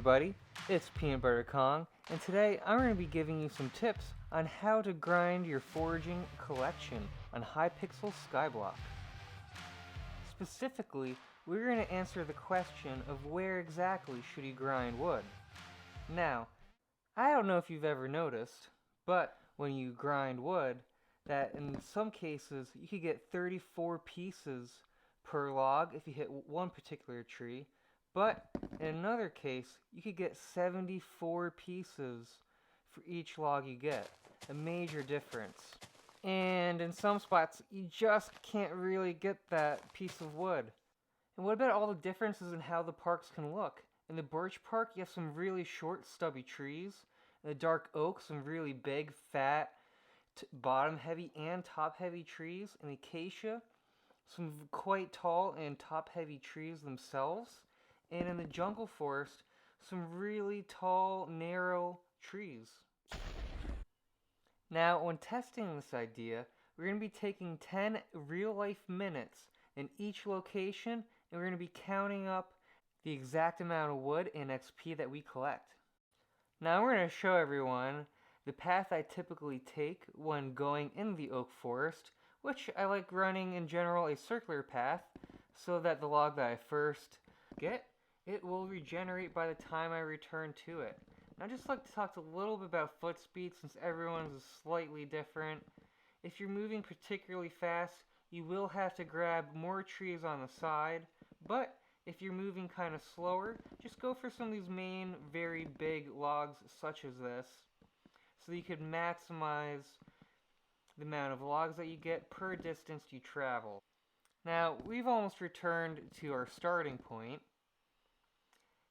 everybody, it's Peanut Butter Kong, and today I'm going to be giving you some tips on how to grind your foraging collection on Hypixel Skyblock. Specifically, we're going to answer the question of where exactly should you grind wood. Now, I don't know if you've ever noticed, but when you grind wood, that in some cases you could get 34 pieces per log if you hit one particular tree, but in another case you could get 74 pieces for each log you get. A major difference. And in some spots you just can't really get that piece of wood. And what about all the differences in how the parks can look? In the birch park you have some really short stubby trees. In the dark oak, some really big, fat, bottom heavy and top heavy trees. In the acacia, some quite tall and top heavy trees themselves. And in the jungle forest, some really tall, narrow trees. Now, when testing this idea, we're going to be taking 10 real-life minutes in each location, and we're going to be counting up the exact amount of wood and XP that we collect. Now, we're going to show everyone the path I typically take when going in the oak forest, which I like running in general a circular path, so that the log that I first get, it will regenerate by the time I return to it. And I'd just like to talk a little bit about foot speed since everyone's is slightly different. If you're moving particularly fast, you will have to grab more trees on the side, but if you're moving kind of slower, just go for some of these main, very big logs such as this, so that you could maximize the amount of logs that you get per distance you travel. Now, we've almost returned to our starting point,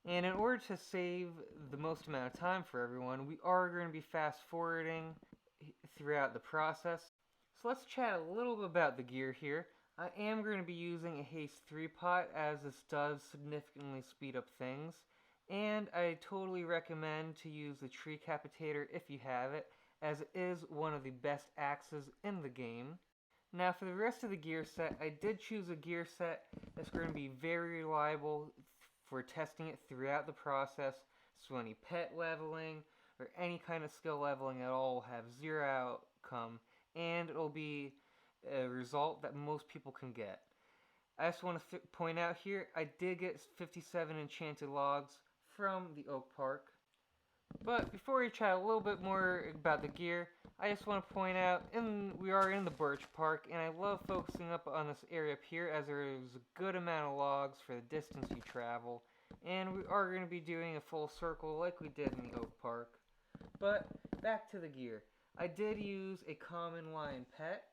and in order to save the most amount of time for everyone, we are going to be fast forwarding throughout the process. So let's chat a little bit about the gear here. I am going to be using a Haste 3-pot as this does significantly speed up things, and I totally recommend to use the tree capitator if you have it, as it is one of the best axes in the game. Now for the rest of the gear set, I did choose a gear set that's going to be very reliable for testing it throughout the process, so any pet leveling or any kind of skill leveling at all will have zero outcome, and it'll be a result that most people can get. I just want to point out here, I did get 57 enchanted logs from the Oak Park. But before we chat a little bit more about the gear, I just want to point out, we are in the Birch Park, and I love focusing up on this area up here as there is a good amount of logs for the distance you travel, and we are going to be doing a full circle like we did in the Oak Park. But back to the gear. I did use a common lion pet,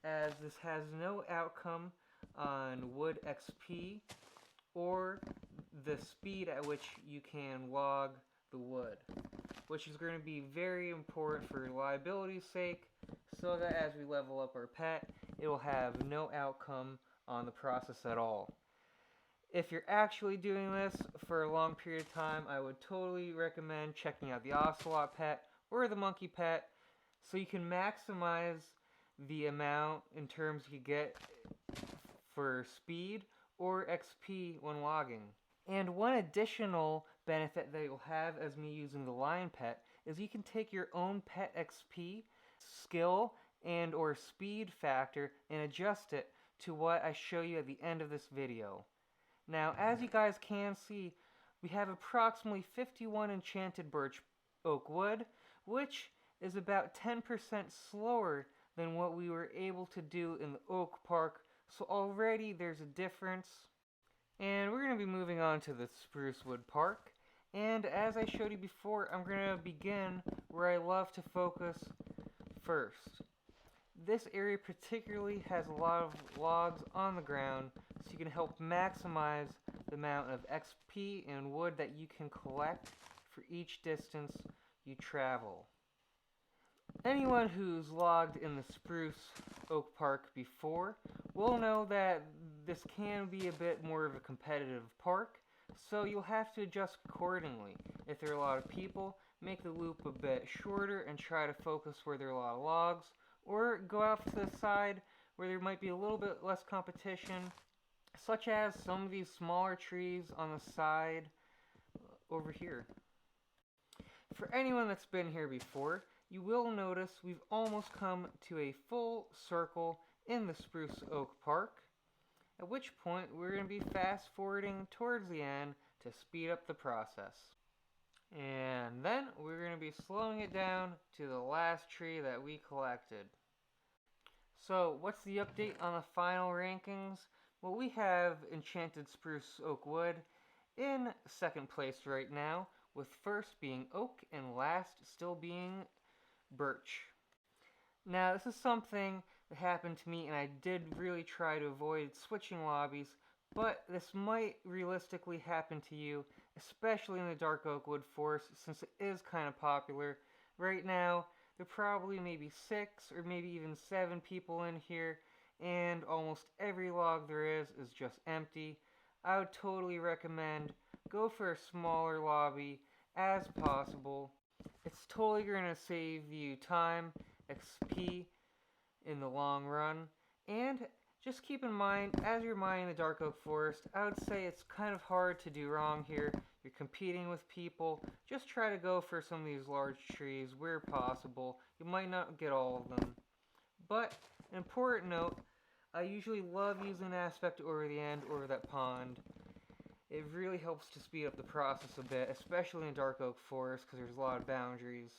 as this has no outcome on wood XP or the speed at which you can log the wood, which is going to be very important for reliability's sake, so that as we level up our pet, it will have no outcome on the process at all. If you're actually doing this for a long period of time, I would totally recommend checking out the ocelot pet or the monkey pet, so you can maximize the amount in terms you get for speed or XP when logging. And one additional benefit that you'll have as me using the lion pet is you can take your own pet XP, skill, and or speed factor and adjust it to what I show you at the end of this video. Now, as you guys can see, we have approximately 51 enchanted birch oak wood, which is about 10% slower than what we were able to do in the Oak Park, so already there's a difference. And we're going to be moving on to the Spruce Wood Park. And as I showed you before, I'm going to begin where I love to focus first. This area particularly has a lot of logs on the ground, so you can help maximize the amount of XP and wood that you can collect for each distance you travel. Anyone who's logged in the Spruce Oak Park before will know that this can be a bit more of a competitive park, so you'll have to adjust accordingly. If there are a lot of people, make the loop a bit shorter and try to focus where there are a lot of logs, or go out to the side where there might be a little bit less competition, such as some of these smaller trees on the side over here. For anyone that's been here before, you will notice we've almost come to a full circle in the Spruce Oak Park, at which point we're going to be fast forwarding towards the end to speed up the process. And then we're going to be slowing it down to the last tree that we collected. So what's the update on the final rankings? Well, we have Enchanted Spruce Oak Wood in second place right now, with first being oak and last still being birch. Now, this is something that happened to me, and I did really try to avoid switching lobbies, but this might realistically happen to you, especially in the dark oak wood forest, since it is kind of popular. Right now, there are probably maybe 6 or maybe even 7 people in here, and almost every log there is just empty. I would totally recommend go for a smaller lobby as possible. It's totally going to save you time, XP in the long run, and just keep in mind, as you're mining the dark oak forest, I would say it's kind of hard to do wrong here. You're competing with people. Just try to go for some of these large trees where possible. You might not get all of them. But, an important note, I usually love using aspect over the end over that pond. It really helps to speed up the process a bit, especially in dark oak forest because there's a lot of boundaries.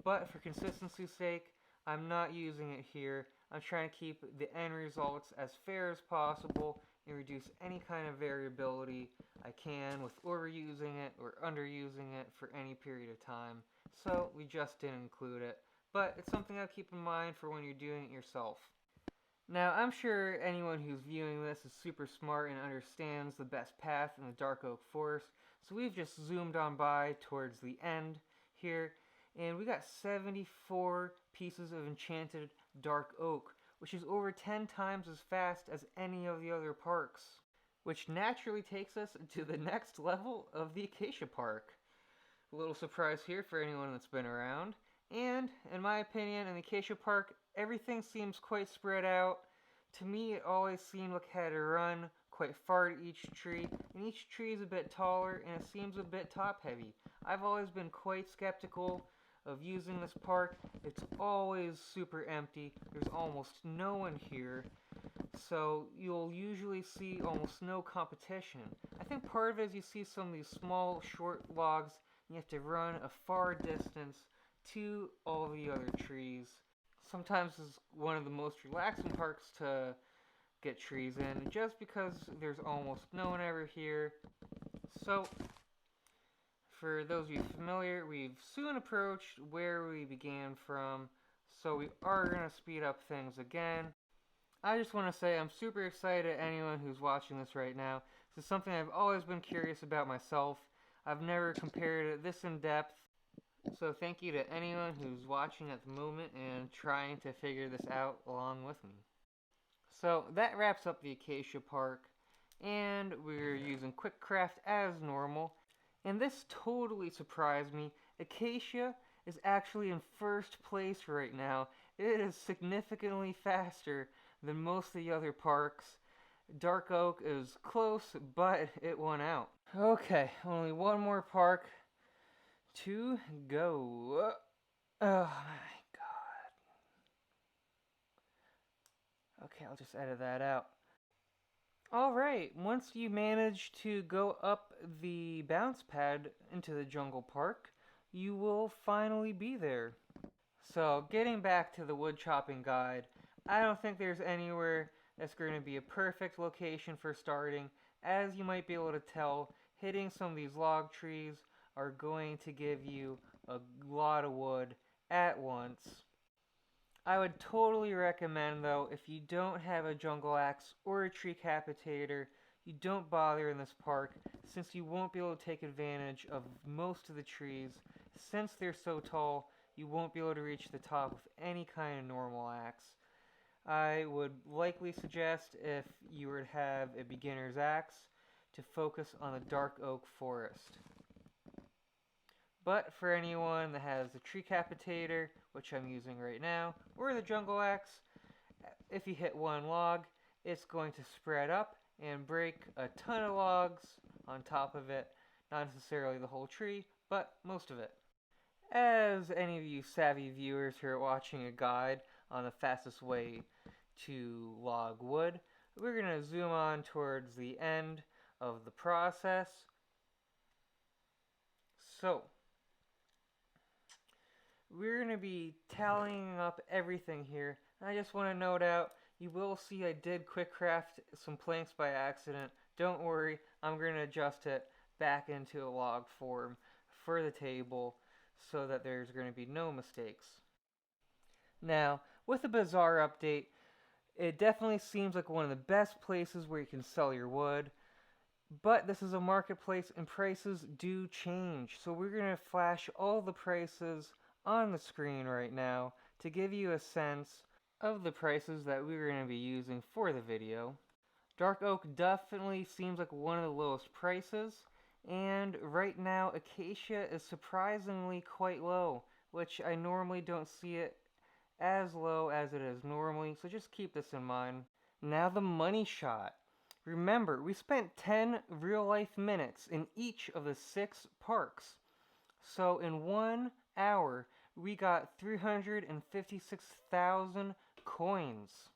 But for consistency's sake, I'm not using it here. I'm trying to keep the end results as fair as possible and reduce any kind of variability I can with overusing it or underusing it for any period of time. So we just didn't include it. But it's something I'll keep in mind for when you're doing it yourself. Now, I'm sure anyone who's viewing this is super smart and understands the best path in the dark oak forest, so we've just zoomed on by towards the end here, and we got 74 pieces of enchanted dark oak, which is over 10 times as fast as any of the other parks, which naturally takes us to the next level of the Acacia Park. A little surprise here for anyone that's been around. And, in my opinion, in the Acacia Park, everything seems quite spread out. To me, it always seemed like I had to run quite far to each tree, and each tree is a bit taller, and it seems a bit top-heavy. I've always been quite skeptical of using this park. It's always super empty. There's almost no one here, so you'll usually see almost no competition. I think part of it is you see some of these small, short logs, and you have to run a far distance to all the other trees. Sometimes it's one of the most relaxing parks to get trees in, just because there's almost no one ever here. So, for those of you familiar, we've soon approached where we began from, so we are going to speed up things again. I just want to say I'm super excited at anyone who's watching this right now. This is something I've always been curious about myself. I've never compared it this in depth. So thank you to anyone who's watching at the moment and trying to figure this out along with me. So that wraps up the Acacia Park, and we're using Quick Craft as normal. And this totally surprised me. Acacia is actually in first place right now. It is significantly faster than most of the other parks. Dark Oak is close, but it won out. Okay, only one more park to go. Oh my god. Okay, I'll just edit that out. Alright, once you manage to go up the bounce pad into the jungle park, you will finally be there. So, getting back to the wood chopping guide, I don't think there's anywhere that's going to be a perfect location for starting. As you might be able to tell, hitting some of these log trees are going to give you a lot of wood at once. I would totally recommend, though, if you don't have a jungle axe or a tree capitator, you don't bother in this park, since you won't be able to take advantage of most of the trees. Since they're so tall, you won't be able to reach the top with any kind of normal axe. I would likely suggest, if you were to have a beginner's axe, to focus on the dark oak forest. But for anyone that has the tree capitator, which I'm using right now, or the jungle axe, if you hit one log, it's going to spread up and break a ton of logs on top of it. Not necessarily the whole tree, but most of it. As any of you savvy viewers who are watching a guide on the fastest way to log wood, we're going to zoom on towards the end of the process. So, we're going to be tallying up everything here. I just want to note out, you will see I did quick craft some planks by accident. Don't worry, I'm going to adjust it back into a log form for the table so that there's going to be no mistakes. Now, with the Bazaar update, it definitely seems like one of the best places where you can sell your wood. But this is a marketplace and prices do change. So we're going to flash all the prices on the screen right now to give you a sense of the prices that we're going to be using for the video. Dark oak definitely seems like one of the lowest prices. And right now acacia is surprisingly quite low, which I normally don't see it as low as it is normally. So just keep this in mind. Now the money shot. Remember, we spent 10 real-life minutes in each of the 6 parks. So in 1 hour, we got 356,000 coins.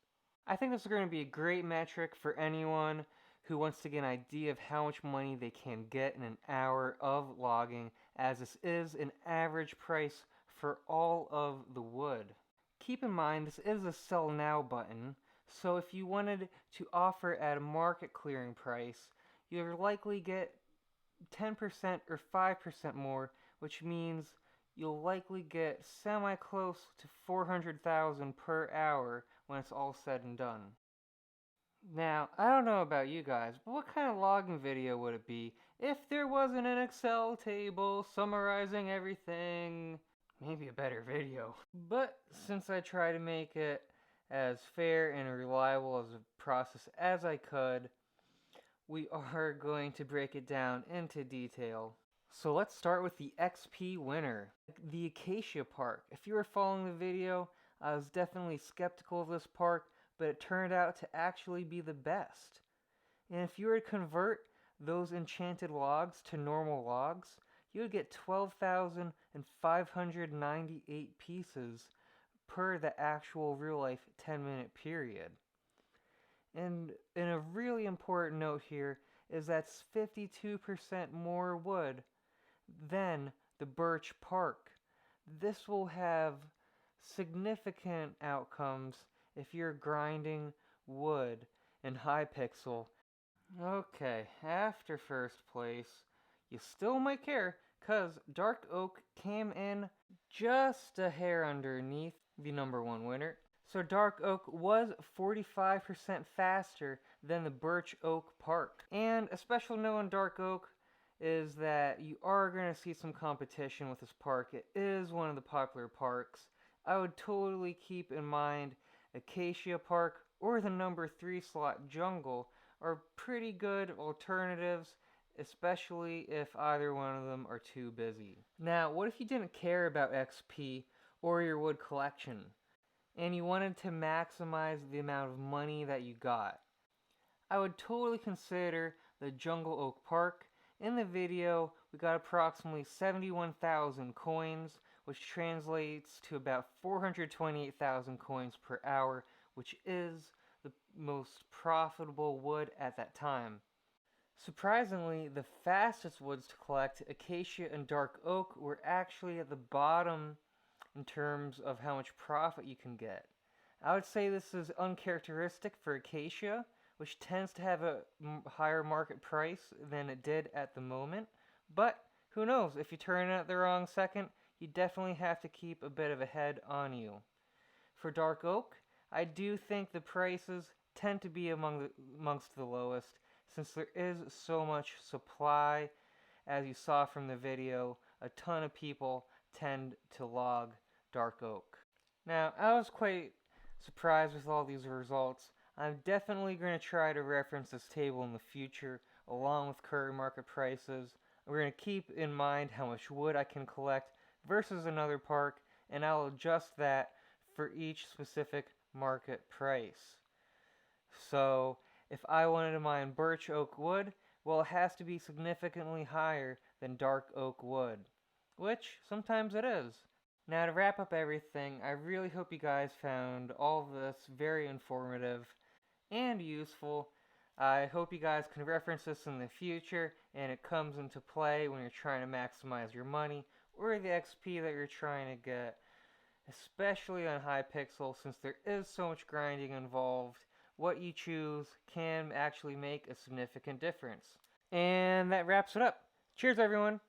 I think this is going to be a great metric for anyone who wants to get an idea of how much money they can get in an hour of logging, as this is an average price for all of the wood. Keep in mind, this is a sell now button. So if you wanted to offer at a market clearing price, you'll likely get 10% or 5% more, which means you'll likely get semi-close to 400,000 per hour when it's all said and done. Now, I don't know about you guys, but what kind of logging video would it be if there wasn't an Excel table summarizing everything? Maybe a better video. But since I try to make it as fair and reliable as a process as I could, we are going to break it down into detail. So let's start with the XP winner, the Acacia Park. If you were following the video, I was definitely skeptical of this park, but it turned out to actually be the best. And if you were to convert those enchanted logs to normal logs, you would get 12,598 pieces per the actual real-life 10-minute period. And a really important note here is that's 52% more wood than the Birch Park. This will have significant outcomes if you're grinding wood in Hypixel. Okay, after first place, you still might care, because Dark Oak came in just a hair underneath the number 1 winner. So Dark Oak was 45% faster than the Birch Oak Park. And a special note on Dark Oak is that you are going to see some competition with this park. It is one of the popular parks. I would totally keep in mind Acacia Park or the number 3 slot Jungle are pretty good alternatives, especially if either one of them are too busy. Now, what if you didn't care about XP or your wood collection, and you wanted to maximize the amount of money that you got? I would totally consider the Jungle Oak Park. In the video, we got approximately 71,000 coins, which translates to about 428,000 coins per hour, which is the most profitable wood at that time. Surprisingly, the fastest woods to collect, Acacia and Dark Oak, were actually at the bottom in terms of how much profit you can get. I would say this is uncharacteristic for Acacia, which tends to have a higher market price than it did at the moment. But who knows, if you turn it at the wrong second, you definitely have to keep a bit of a head on you. For Dark Oak, I do think the prices tend to be amongst the lowest, since there is so much supply. As you saw from the video, a ton of people tend to log Dark Oak. Now, I was quite surprised with all these results. I'm definitely going to try to reference this table in the future, along with current market prices. We're going to keep in mind how much wood I can collect versus another park, and I'll adjust that for each specific market price. So, if I wanted to mine Birch Oak wood, well, it has to be significantly higher than dark oak wood, which sometimes it is. Now, to wrap up everything, I really hope you guys found all of this very informative and useful. I hope you guys can reference this in the future and it comes into play when you're trying to maximize your money or the XP that you're trying to get, especially on Hypixel since there is so much grinding involved. What you choose can actually make a significant difference. And that wraps it up. Cheers, everyone!